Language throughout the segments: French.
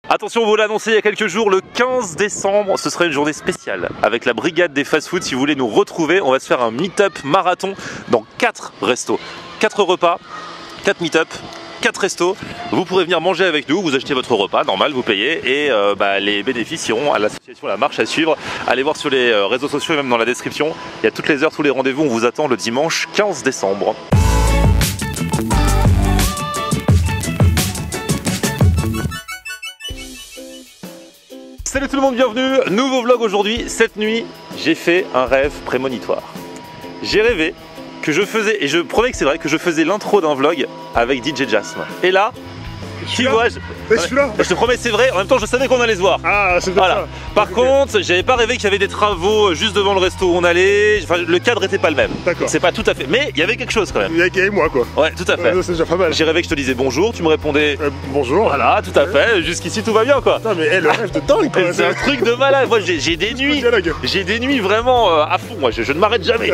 Attention, on vous l'a annoncé il y a quelques jours, le 15 décembre, ce sera une journée spéciale avec la brigade des fast-food. Si vous voulez nous retrouver, on va se faire un meet-up marathon dans 4 restos, 4 repas, 4 meet-up, 4 restos. Vous pourrez venir manger avec nous, vous achetez votre repas, normal, vous payez et les bénéfices iront à l'association La Marche à suivre. Allez voir sur les réseaux sociaux et même dans la description. Il y a toutes les heures, tous les rendez-vous. On vous attend le dimanche 15 décembre. Salut tout le monde, bienvenue. Nouveau vlog aujourd'hui. Cette nuit, j'ai fait un rêve prémonitoire. J'ai rêvé que je faisais, et je promets que c'est vrai, que je faisais l'intro d'un vlog avec DJ Jasm. Et là, qui vois-je? Je te promets, c'est vrai. En même temps, je savais qu'on allait se voir. Ah, c'est voilà. Ça. Par contre, j'avais pas rêvé qu'il y avait des travaux juste devant le resto où on allait. Enfin, le cadre était pas le même. D'accord. C'est pas tout à fait. Mais il y avait quelque chose quand même. Il y avait moi, quoi. Ouais, tout à fait. C'est déjà pas mal. J'ai rêvé que je te disais bonjour. Tu me répondais bonjour. Voilà, tout à fait. Jusqu'ici, tout va bien, quoi. Putain, mais le rêve de dingue, quoi. C'est un truc de malade. Moi, j'ai des nuits. J'ai des nuits vraiment à fond. Moi, je ne m'arrête jamais.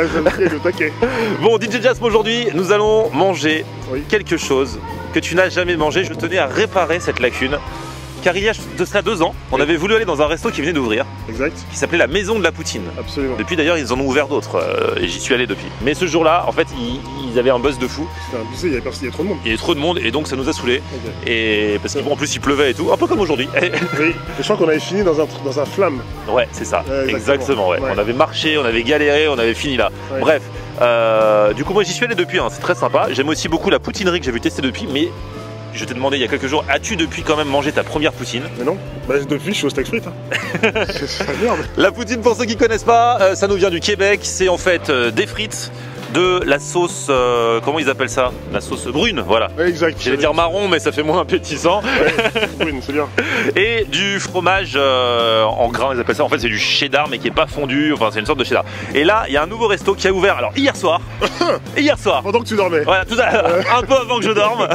Bon, DJ Jasm, aujourd'hui, nous allons manger quelque chose que tu n'as jamais mangé. Je tenais à réparer cette lacune. Car il y a de cela 2 ans, on avait voulu aller dans un resto qui venait d'ouvrir. Exact. Qui s'appelait la Maison de la Poutine. Absolument. Depuis d'ailleurs, ils en ont ouvert d'autres et j'y suis allé depuis. Mais ce jour-là, en fait, ils avaient un buzz de fou. C'était un buzz, il y avait trop de monde. Il y avait trop de monde et donc ça nous a saoulés. Okay. Et parce qu'en plus il pleuvait et tout, un peu comme aujourd'hui. Oui, je crois qu'on avait fini dans un flamme. Ouais, c'est ça. Exactement. Ouais. Ouais. On avait marché, on avait galéré, on avait fini là. Ouais. Bref, du coup moi j'y suis allé depuis, hein. C'est très sympa. J'aime aussi beaucoup la poutinerie que j'ai vu tester depuis, mais je t'ai demandé il y a quelques jours, as-tu depuis quand même mangé ta première poutine? Mais non, depuis je suis au steak frites. Hein. C'est merde. La poutine, pour ceux qui connaissent pas, ça nous vient du Québec. C'est en fait des frites, de la sauce, comment ils appellent ça? La sauce brune, voilà. Ouais, exact. J'allais dire marron, mais ça fait moins appétissant. Ouais, brune, c'est bien. Et du fromage en grains, ils appellent ça. En fait, c'est du cheddar, mais qui est pas fondu. Enfin, c'est une sorte de cheddar. Et là, il y a un nouveau resto qui a ouvert. Alors, hier soir. Pendant que tu dormais. Voilà, tout un peu avant que je dorme.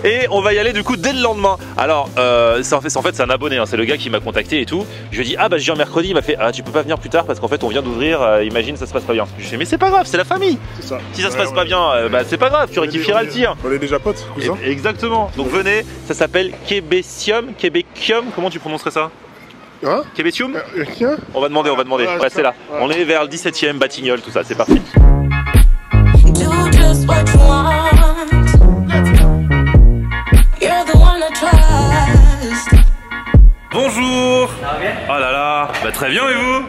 Et on va y aller du coup dès le lendemain. Alors, en fait, c'est un abonné. Hein, c'est le gars qui m'a contacté et tout. Je lui ai dit, ah bah, je viens mercredi. Il m'a fait, ah, tu peux pas venir plus tard parce qu'en fait, on vient d'ouvrir. Imagine, ça se passe pas bien. Je lui ai fait, mais c'est pas grave, c'est la famille. Ça. Si ça se passe pas bien, bah c'est pas grave, tu rectifieras le tir. On est déjà potes, cousin. Exactement. Donc venez, ça s'appelle Québecium. Comment tu prononcerais ça? Hein? Québecium? On va demander. Ouais, c'est là. Ouais. On est vers le 17e, Batignolles, tout ça, c'est parti. Bonjour. Ça va bien? Oh là là, bah très bien et vous?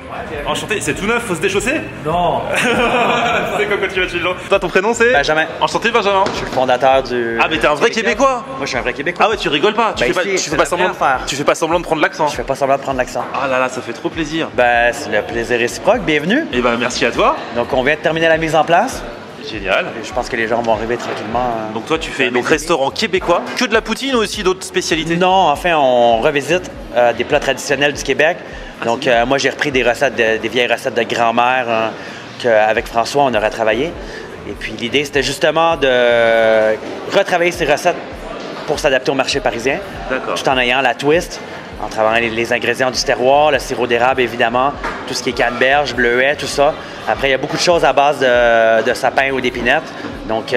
Enchanté, c'est tout neuf, faut se déchausser? Non. C'est quoi quand tu vas chez les gens? Toi ton prénom c'est? Benjamin. Enchanté Benjamin. Je suis le fondateur du... Ah mais t'es un vrai Québécois? Moi je suis un vrai Québécois. Ah ouais, tu rigoles pas, tu fais pas semblant de prendre l'accent? Je fais pas semblant de prendre l'accent. Ah là là, ça fait trop plaisir. Ben c'est le plaisir réciproque, bienvenue. Et ben merci à toi. Donc on vient de terminer la mise en place. Génial. Et je pense que les gens vont arriver tranquillement. Donc toi tu fais donc restaurant québécois, que de la poutine ou aussi d'autres spécialités? Non, enfin on revisite des plats traditionnels du Québec. Donc moi j'ai repris des recettes, des vieilles recettes de grand-mère qu'avec François on aurait travaillé. Et puis l'idée c'était justement de retravailler ces recettes pour s'adapter au marché parisien. Tout en ayant la twist, en travaillant les ingrédients du terroir, le sirop d'érable évidemment, tout ce qui est canneberge, bleuet, tout ça. Après, il y a beaucoup de choses à base de sapin ou d'épinettes. Donc,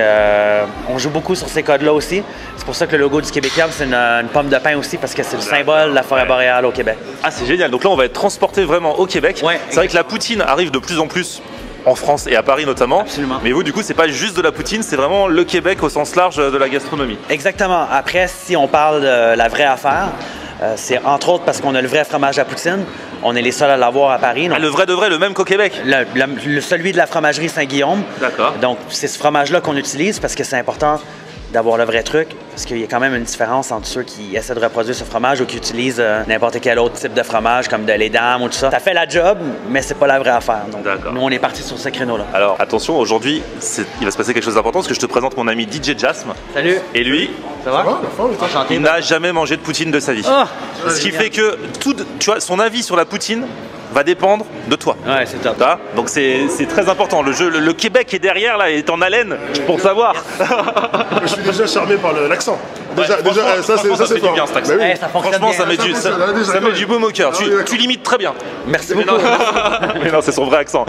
on joue beaucoup sur ces codes-là aussi. C'est pour ça que le logo du Québécois, c'est une pomme de pin aussi, parce que c'est le symbole de la forêt boréale au Québec. Ah, c'est génial. Donc là, on va être transporté vraiment au Québec. Ouais, c'est vrai que la poutine arrive de plus en plus en France et à Paris notamment. Absolument. Mais vous, du coup, c'est pas juste de la poutine, c'est vraiment le Québec au sens large de la gastronomie. Exactement. Après, si on parle de la vraie affaire, c'est entre autres parce qu'on a le vrai fromage à poutine. On est les seuls à l'avoir à Paris. Donc, le vrai de vrai, le même qu'au Québec? Celui de la fromagerie Saint-Guillaume. D'accord. Donc, c'est ce fromage-là qu'on utilise parce que c'est important d'avoir le vrai truc. Parce qu'il y a quand même une différence entre ceux qui essaient de reproduire ce fromage ou qui utilisent n'importe quel autre type de fromage, comme de lait d'âme ou tout ça. Ça fait la job, mais c'est pas la vraie affaire. Donc, nous, on est parti sur ce créneau-là. Alors, attention, aujourd'hui, il va se passer quelque chose d'important parce que je te présente mon ami DJ Jasm. Salut. Et lui, ça va? Enchanté. Il n'a jamais mangé de poutine de sa vie. Oh, ce qui fait que tu vois, son avis sur la poutine va dépendre de toi. Ouais, c'est top. Donc c'est très important. Le Québec est derrière, là, est en haleine pour savoir. Je suis déjà charmé par l'accent. Déjà, ça c'est fort. Bien, cet accent. Ouais, ça fonctionne franchement, bien. ça met du baume au cœur. Tu l'imites très bien. Merci beaucoup. Mais non, c'est son vrai accent.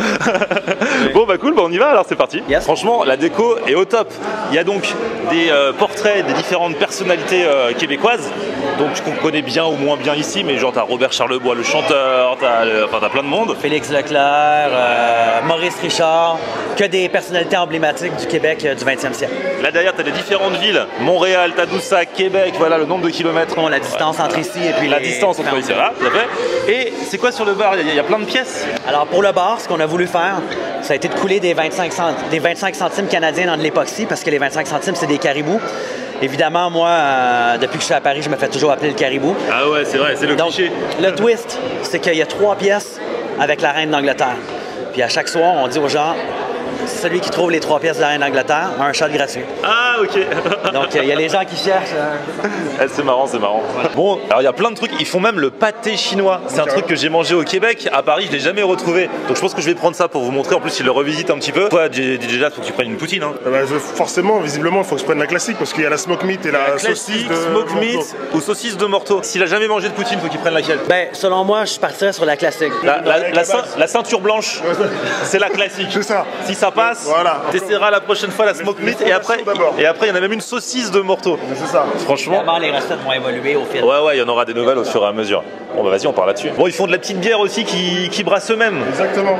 Bon bah cool, on y va alors, c'est parti. Yes. Franchement, la déco est au top. Il y a donc des portraits des différentes personnalités québécoises, donc qu'on connaît bien ou moins bien ici, mais genre t'as Robert Charlebois, le chanteur, t'as plein de monde. Félix Leclerc, Maurice Richard, que des personnalités emblématiques du Québec du 20e siècle. Là derrière, t'as les différentes villes, Montréal, Tadoussac, Québec, voilà le nombre de kilomètres. La distance entre ici et puis La distance entre ici, voilà, tout à fait. Et c'est quoi sur le bar? Il y a plein de pièces. Alors pour le bar, ce qu'on a voulu faire, ça a été de couler des 25 centimes canadiens dans de l'époxy, parce que les 25 centimes, c'est des caribous. Évidemment, moi, depuis que je suis à Paris, je me fais toujours appeler le caribou. Ah ouais, c'est vrai, c'est le Donc, cliché. le twist, c'est qu'il y a 3 pièces avec la reine d'Angleterre. Puis à chaque soir, on dit aux gens, celui qui trouve les 3 pièces de la reine d'Angleterre a un shot gratuit. Ah ok. Donc il y a les gens qui cherchent. C'est marrant, c'est marrant. Bon, alors il y a plein de trucs, ils font même le pâté chinois. C'est un truc que j'ai mangé au Québec, à Paris je l'ai jamais retrouvé. Donc je pense que je vais prendre ça pour vous montrer, en plus ils le revisitent un petit peu. Toi DJ Jazz, faut que tu prennes une poutine hein. Forcément, visiblement, il faut que je prenne la classique parce qu'il y a la smoke meat et la saucisse de smoke meat ou saucisse de morteau. S'il a jamais mangé de poutine, faut qu'il prenne laquelle? Ben, selon moi, je partirais sur la classique. La ceinture blanche, c'est la classique. C'est ça. Si ça passe, voilà. T'essaieras la prochaine fois la smoke meat et après il y en a même une saucisse de morteau. C'est ça. Franchement. Évidemment, les recettes vont évoluer au fil. Ouais, il y en aura des nouvelles au fur et à mesure. Bon bah vas-y, on part là-dessus. Bon, ils font de la petite bière aussi qui brasse eux-mêmes. Exactement.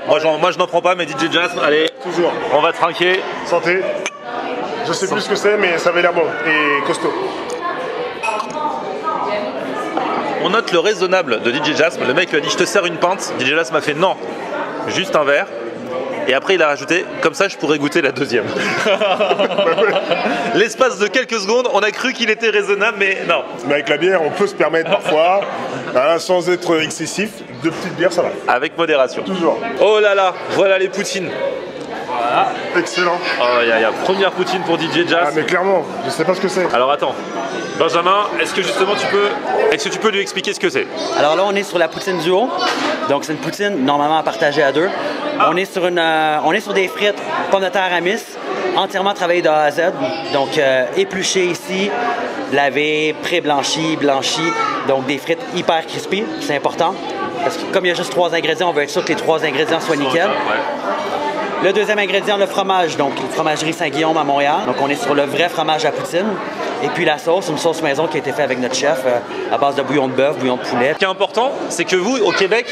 Moi je n'en prends pas, mais DJ Jazz, allez, toujours. On va trinquer. Santé. Je sais plus ce que c'est, mais ça avait l'air bon et costaud. On note le raisonnable de DJ Jazz. Le mec lui a dit je te sers une pinte. DJ Jazz m'a fait non, juste un verre. Et après il a rajouté, comme ça je pourrais goûter la deuxième. L'espace de quelques secondes, on a cru qu'il était raisonnable, mais non. Mais avec la bière, on peut se permettre parfois, sans être excessif, 2 petites bières, ça va. Avec modération. Toujours. Oh là là, voilà les poutines. Voilà. Excellent. Oh, il y a première poutine pour DJ Jazz. Ah mais clairement, je sais pas ce que c'est. Alors attends, Benjamin, est-ce que justement tu peux lui expliquer ce que c'est? Alors là, on est sur la poutine duo. Donc c'est une poutine normalement à partager à 2. On est sur des frites pommes de terre à miss, entièrement travaillées de A à Z. Donc épluchées ici, lavées, pré-blanchies, blanchies. Donc des frites hyper crispy, c'est important. Parce que comme il y a juste 3 ingrédients, on veut être sûr que les 3 ingrédients soient nickel. Le deuxième ingrédient, le fromage, donc fromagerie Saint-Guillaume à Montréal. Donc on est sur le vrai fromage à poutine. Et puis la sauce, une sauce maison qui a été faite avec notre chef à base de bouillon de bœuf, bouillon de poulet. Ce qui est important, c'est que vous, au Québec,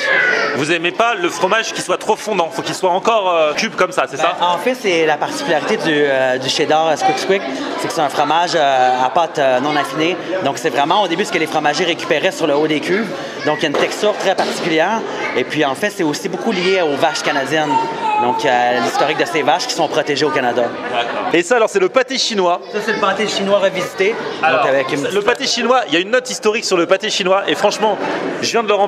vous aimez pas le fromage qui soit trop fondant. Faut qu'il soit encore cube comme ça, c'est ça? En fait, c'est la particularité du cheddar Squick, c'est que c'est un fromage à pâte non affinée. Donc c'est vraiment au début ce que les fromagers récupéraient sur le haut des cuves. Donc il y a une texture très particulière. Et puis en fait, c'est aussi beaucoup lié aux vaches canadiennes. Donc l'historique de ces vaches qui sont protégées au Canada. Et ça, alors c'est le pâté chinois. Ça, c'est le pâté chinois revisité. Alors, donc, avec le pâté chinois, il y a une note historique sur le pâté chinois. Et franchement, je viens d'en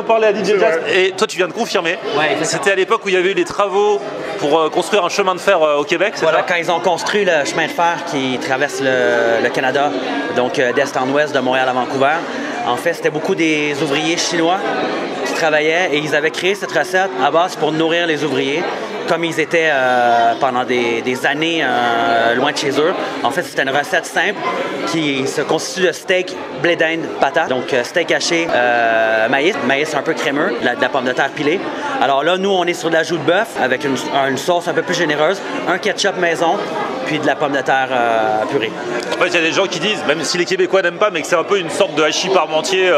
parler à DJ Jazz. Et toi, tu viens de confirmer. Ouais, c'était à l'époque où il y avait eu les travaux pour construire un chemin de fer au Québec. Voilà, quand ils ont construit le chemin de fer qui traverse le Canada, donc d'est en ouest, de Montréal à Vancouver. En fait, c'était beaucoup des ouvriers chinois qui travaillaient et ils avaient créé cette recette à base pour nourrir les ouvriers. Comme ils étaient pendant des années loin de chez eux. En fait, c'était une recette simple qui se constitue de steak, blé d'Inde, patate. Donc, steak haché, maïs un peu crémeux, de la pomme de terre pilée. Alors là, nous, on est sur de l'ajout de bœuf avec une sauce un peu plus généreuse, un ketchup maison, puis de la pomme de terre purée. En fait, il y a des gens qui disent, même si les Québécois n'aiment pas, mais que c'est un peu une sorte de hachis parmentier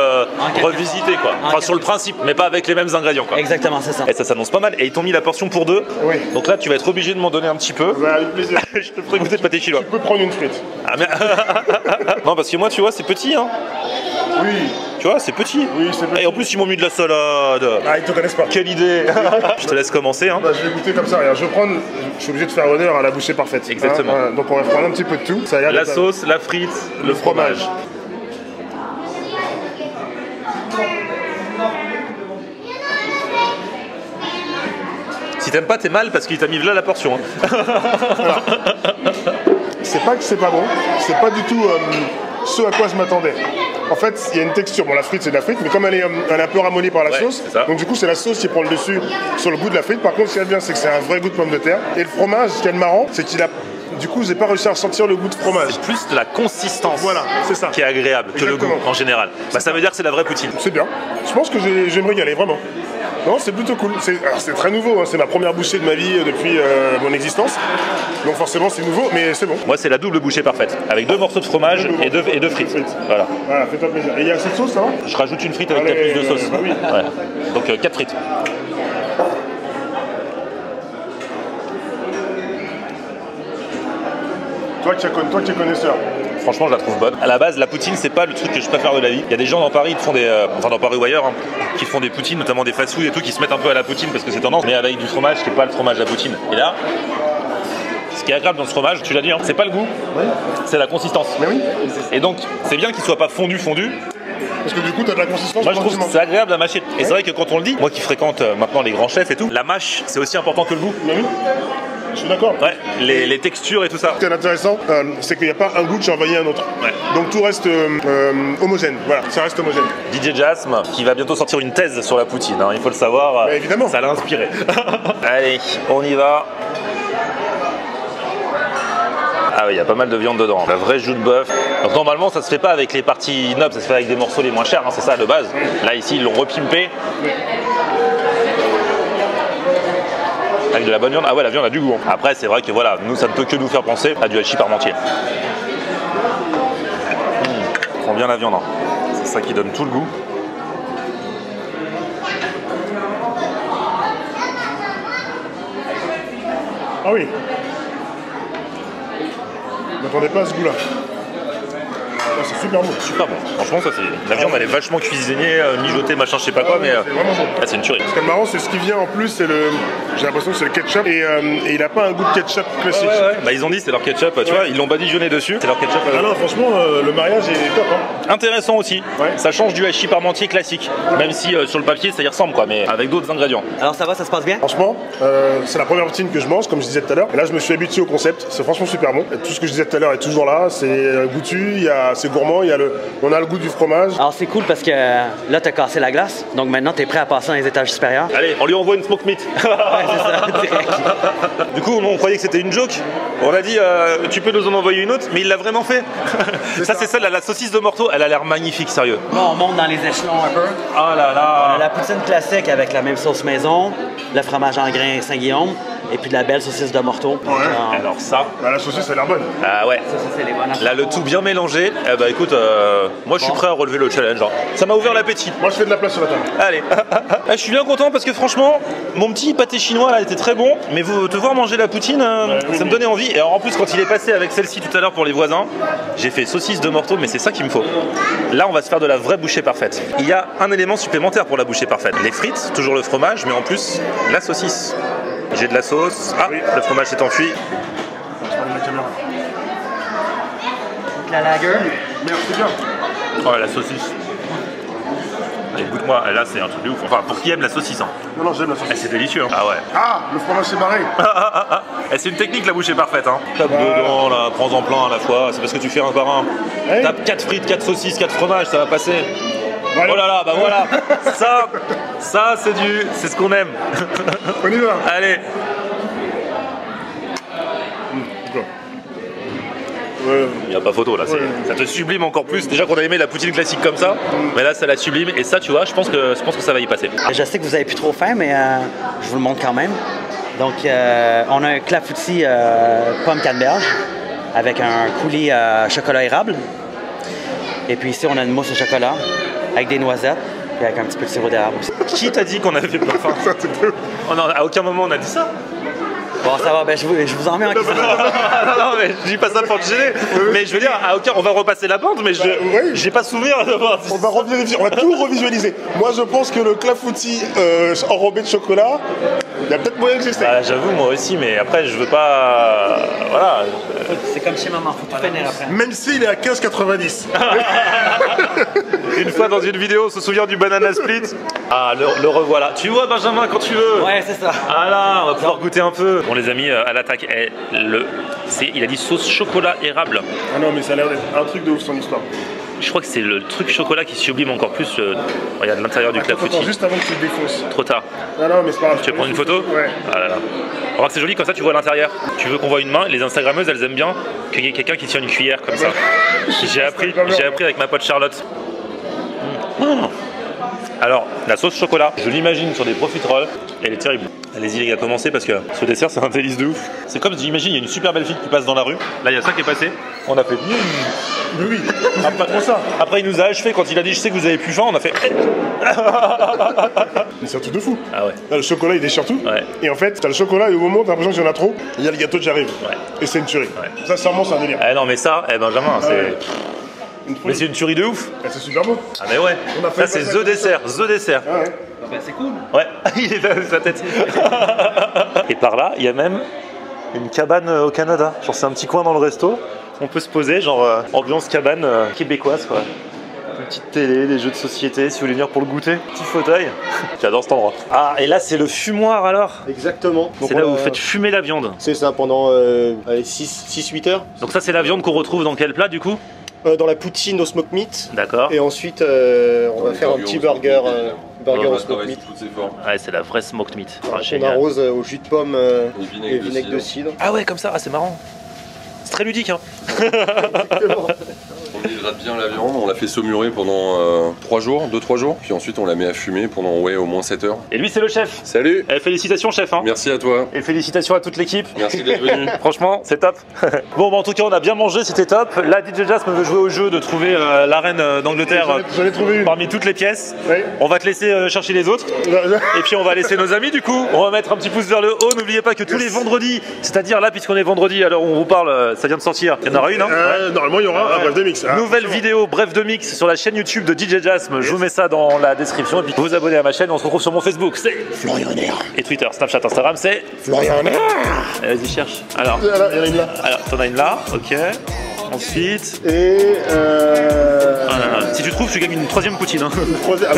revisité, quoi. Enfin, sur le principe, mais pas avec les mêmes ingrédients, quoi. Exactement, c'est ça. Et ça s'annonce pas mal. Et ils t'ont mis la portion pour 2. Oui. Donc là, tu vas être obligé de m'en donner un petit peu. Bah, avec plaisir. Je te ferai goûter le pâté chinois. Tu peux prendre une frite. Ah, mais... non, parce que moi, tu vois, c'est petit, hein. Oui. Tu vois, c'est petit. Oui, c'est petit. Et en plus, ils m'ont mis de la salade. Ah, ils te connaissent pas. Quelle idée. Je te laisse commencer, hein. Bah, je vais goûter comme ça. Regarde, je suis obligé de faire honneur à la bouchée parfaite. Exactement. Hein, donc on va prendre un petit peu de tout. Ça a l'air La d'être- sauce, la frite, le fromage. Si t'aimes pas, t'es mal parce qu'il t'a mis là la portion. Hein. C'est pas que c'est pas bon, c'est pas du tout ce à quoi je m'attendais. En fait, il y a une texture. Bon, la frite, c'est de la frite, mais comme elle est un peu ramollie par la Ouais, sauce, c'est ça. donc du coup, c'est la sauce qui prend le dessus sur le goût de la frite. Par contre, ce qu'il y a de bien, c'est que c'est un vrai goût de pomme de terre. Et le fromage, ce qui est marrant, c'est qu'il a. Du coup, j'ai pas réussi à ressentir le goût de fromage. C'est plus de la consistance. Voilà, c'est ça. Qui est agréable que le goût Exactement. en général. Bah, ça veut dire que c'est la vraie poutine. C'est bien. Je pense que je vais me régaler, vraiment. Non, c'est plutôt cool. C'est très nouveau, hein. C'est ma première bouchée de ma vie depuis mon existence. Donc forcément c'est nouveau, mais c'est bon. Moi c'est la double bouchée parfaite, avec 2 morceaux de fromage et deux frites. Voilà. Voilà, fais-toi plaisir. Et il y a cette sauce là? Je rajoute une frite avec ta plus de sauce. Bah oui. Ouais. Donc 4 frites. Toi qui es connaisseur. Franchement, je la trouve bonne. À la base, la poutine, c'est pas le truc que je préfère de la vie. Il y a des gens dans Paris qui font enfin dans Paris ou ailleurs, hein, qui font des poutines, notamment des fast-food et tout, qui se mettent un peu à la poutine parce que c'est tendance, mais avec du fromage qui est pas le fromage à poutine. Et là, ce qui est agréable dans ce fromage, tu l'as dit, hein, c'est pas le goût, c'est la consistance. Mais oui. Et donc, c'est bien qu'il soit pas fondu. Parce que du coup, t'as de la consistance. Moi, je trouve que c'est agréable à mâcher. Et c'est vrai que quand on le dit, moi qui fréquente maintenant les grands chefs et tout, la mâche, c'est aussi important que le goût. Mais oui. Je suis d'accord. Ouais, les textures et tout ça. Ce qui est intéressant, c'est qu'il n'y a pas un goût qui envahit un autre. Ouais. Donc tout reste homogène. Voilà, ça reste homogène. DJ Jasm, qui va bientôt sortir une thèse sur la poutine, hein, il faut le savoir. Bah, évidemment. Ça l'a inspiré. Allez, on y va. Ah oui, il y a pas mal de viande dedans. La vraie joue de bœuf. Donc normalement, ça se fait pas avec les parties nobles, ça se fait avec des morceaux les moins chers, hein, c'est ça de base. Là, ici, ils l'ont repimpé. Avec de la bonne viande. Ah ouais, la viande a du goût. Hein. Après, c'est vrai que voilà, nous, ça ne peut que nous faire penser à du hachis parmentier. Prends bien la viande. Hein. C'est ça qui donne tout le goût. Ah oui. Je m'attendais pas à ce goût-là. Ah, c'est super bon. Super bon. Franchement, ça c'est. La viande, elle est vachement cuisinée, mijotée, machin, je sais pas quoi, mais. C'est vraiment bon. Ah, c'est une tuerie. Ce qui est marrant, c'est ce qui vient en plus, c'est le. J'ai l'impression que c'est le ketchup et il a pas un goût de ketchup classique. Ouais. Bah, ils ont dit c'est leur ketchup, tu vois, ils l'ont badigeonné dessus. C'est leur ketchup. Ah non, franchement, le mariage est top. Hein. Intéressant aussi. Ouais. Ça change du hachis parmentier classique, même si sur le papier ça y ressemble, quoi, mais avec d'autres ingrédients. Alors ça va, ça se passe bien? Franchement, c'est la première poutine que je mange, comme je disais tout à l'heure. Et là, je me suis habitué au concept. C'est franchement super bon. Et tout ce que je disais tout à l'heure est toujours là. C'est goûtu, c'est gourmand. On a le goût du fromage. Alors c'est cool parce que là, t'as cassé la glace. Donc maintenant, t'es prêt à passer dans les étages supérieurs. Allez, on lui envoie une smoke meat. Ouais, c'est ça, direct. Du coup, on croyait que c'était une joke. On a dit, tu peux nous en envoyer une autre, mais il l'a vraiment fait. Ça, c'est celle, la saucisse de Morteau. Elle a l'air magnifique, sérieux. Là, on monte dans les échelons un peu. Oh là là. La poutine classique avec la même sauce maison, le fromage en grains Saint-Guillaume, et puis de la belle saucisse de Morteau. Alors ça. Bah, la saucisse, elle a l'air bonne. Ah ouais. Ça, c'est les bonnes. Là, le tout bien mélangé. Eh bah écoute, moi je suis prêt à relever le challenge. Hein. Ça m'a ouvert l'appétit. Moi, je fais de la place sur la table. Allez. Je suis bien content parce que franchement, mon petit pâté chinois là était très bon. Mais te voir manger la poutine, ça me donnait envie. Et alors, en plus, quand il est passé avec celle-ci tout à l'heure pour les voisins, j'ai fait saucisse de Morteau, mais c'est ça qu'il me faut. Là, on va se faire de la vraie bouchée parfaite. Il y a un élément supplémentaire pour la bouchée parfaite. Les frites, toujours le fromage, mais en plus, la saucisse. J'ai de la sauce. Ah, oui. Le fromage s'est enfui. La lager. Merde, c'est bien. Oh, la saucisse. Écoute-moi, là c'est un truc de ouf. Enfin, pour qui aime la saucisse. Hein. Non, j'aime la saucisse. C'est délicieux. Hein. Ah ouais. Ah, le fromage c'est barré. C'est une technique, la bouchée parfaite. Hein. Tape dedans, là, prends-en plein à la fois. C'est parce que tu fais un par un. Hey. Tape 4 frites, 4 saucisses, 4 fromages, ça va passer. Voilà. Oh là là, bah voilà. Ça c'est ce qu'on aime. On y va. Allez. Il n'y a pas photo là, ça te sublime encore plus. Déjà qu'on a aimé la poutine classique comme ça, mais là ça la sublime et ça tu vois, je pense que ça va y passer. Je sais que vous avez plus trop faim, mais je vous le montre quand même. Donc on a un clafoutis pomme canneberge avec un coulis chocolat érable. Et puis ici on a une mousse au chocolat avec des noisettes et avec un petit peu de sirop d'érable aussi. Qui t'a dit qu'on avait pas faim? À aucun moment on a dit ça. Bon, ça va, ben, je vous en mets en cuisine. non, mais je dis pas ça pour te gêner. Mais je veux dire, à aucun, on va repasser la bande, mais j'ai pas souvenir de voir. On va tout revisualiser. Moi, je pense que le clafoutis enrobé de chocolat, il y a peut-être moyen que j'essaie. Bah, j'avoue, moi aussi, mais après, je veux pas. Voilà. C'est comme chez maman, faut tout finir après. Même s'il est à 15,90. Une fois dans une vidéo, on se souvient du banana split. Ah, le revoilà. Tu vois, Benjamin, quand tu veux. Ouais, c'est ça. Ah là, on va pouvoir goûter un peu. Bon, les amis, à l'attaque, il a dit sauce chocolat érable. Ah non, mais ça a l'air d'être un truc de ouf son histoire. Je crois que c'est le truc chocolat qui sublime encore plus. Regarde l'intérieur du clafoutis. Juste avant que tu le défonces. Trop tard. Non, mais c'est pas grave. Tu veux prendre une photo? Ouais. Ah là là. Remarque, c'est joli, comme ça tu vois l'intérieur. Tu veux qu'on voit une main? Les Instagrammeuses, elles aiment bien qu'il y ait quelqu'un qui tient une cuillère comme ça. J'ai appris avec ma pote Charlotte. Alors, la sauce chocolat, je l'imagine sur des profiteroles, elle est terrible. Allez-y les gars, commencez parce que ce dessert c'est un délice de ouf. C'est comme j'imagine, il y a une super belle fille qui passe dans la rue. Là, il y a ça qui est passé. On a fait Oui, après ça. Après, il nous a achevé quand il a dit je sais que vous avez plus faim, on a fait. Mais c'est un truc de fou. Ah ouais. Là, le chocolat il déchire tout. Ouais. Et en fait, t'as le chocolat et au moment où t'as l'impression qu'il y en a trop, il y a le gâteau qui arrive. Ouais. Et c'est une tuerie. Ouais. Sincèrement, c'est un délire. Eh non, mais ça, Benjamin, c'est. Ouais. Mais c'est une tuerie de ouf. Et c'est super beau. Ah, mais ouais. On a fait Ça, c'est passer The Dessert. The Dessert. Ah ouais. Bah, c'est cool. Ouais, il est là, sa tête. Et par là, il y a même une cabane au Canada. Genre, c'est un petit coin dans le resto. On peut se poser, genre ambiance cabane québécoise, quoi. Une petite télé, des jeux de société, si vous voulez venir pour le goûter. Petit fauteuil. J'adore cet endroit. Ah, et là, c'est le fumoir alors. Exactement. C'est là où vous faites fumer la viande. C'est ça pendant 6-8 heures. Donc ça, c'est la viande qu'on retrouve dans quel plat, du coup? Dans la poutine au smoke meat. D'accord. Et ensuite, on va faire un petit burger au smoke meat. Ouais, c'est la vraie smoked meat. Ah, On génial. arrose au jus de pomme et vinaigre de cidre. Ah ouais, comme ça, ah, c'est marrant. C'est très ludique, hein. On hydrate bien la viande, on la fait saumurer pendant 3 jours, 2-3 jours, puis ensuite on la met à fumer pendant au moins 7 heures. Et lui, c'est le chef. Salut, Félicitations, chef. Hein. merci à toi, Et félicitations à toute l'équipe. merci d'être venu. Franchement, c'est top. Bon, bah, en tout cas, on a bien mangé, c'était top. Là, DJ Jasm veut jouer au jeu de trouver la reine d'Angleterre J'en ai trouvé une. parmi toutes les pièces. Oui. On va te laisser chercher les autres. Et puis, on va laisser nos amis, du coup. On va mettre un petit pouce vers le haut. N'oubliez pas que tous les vendredis, c'est-à-dire là, puisqu'on est vendredi, alors on vous parle, ça vient de sortir. Il y en aura une, hein. Normalement, il y aura un bref de mix. Ah, Nouvelle vidéo bref de mix sur la chaîne YouTube de DJ Jasm. Je vous mets ça dans la description. Et puis, vous abonnez à ma chaîne. On se retrouve sur mon Facebook. C'est Florian Air. et Twitter, Snapchat, Instagram. C'est Florian Air. Vas-y, cherche. Alors, il y en a une là. alors t'en as une là. Ok. Ensuite. Et Si tu trouves, tu gagnes une troisième poutine. Hein. troisième.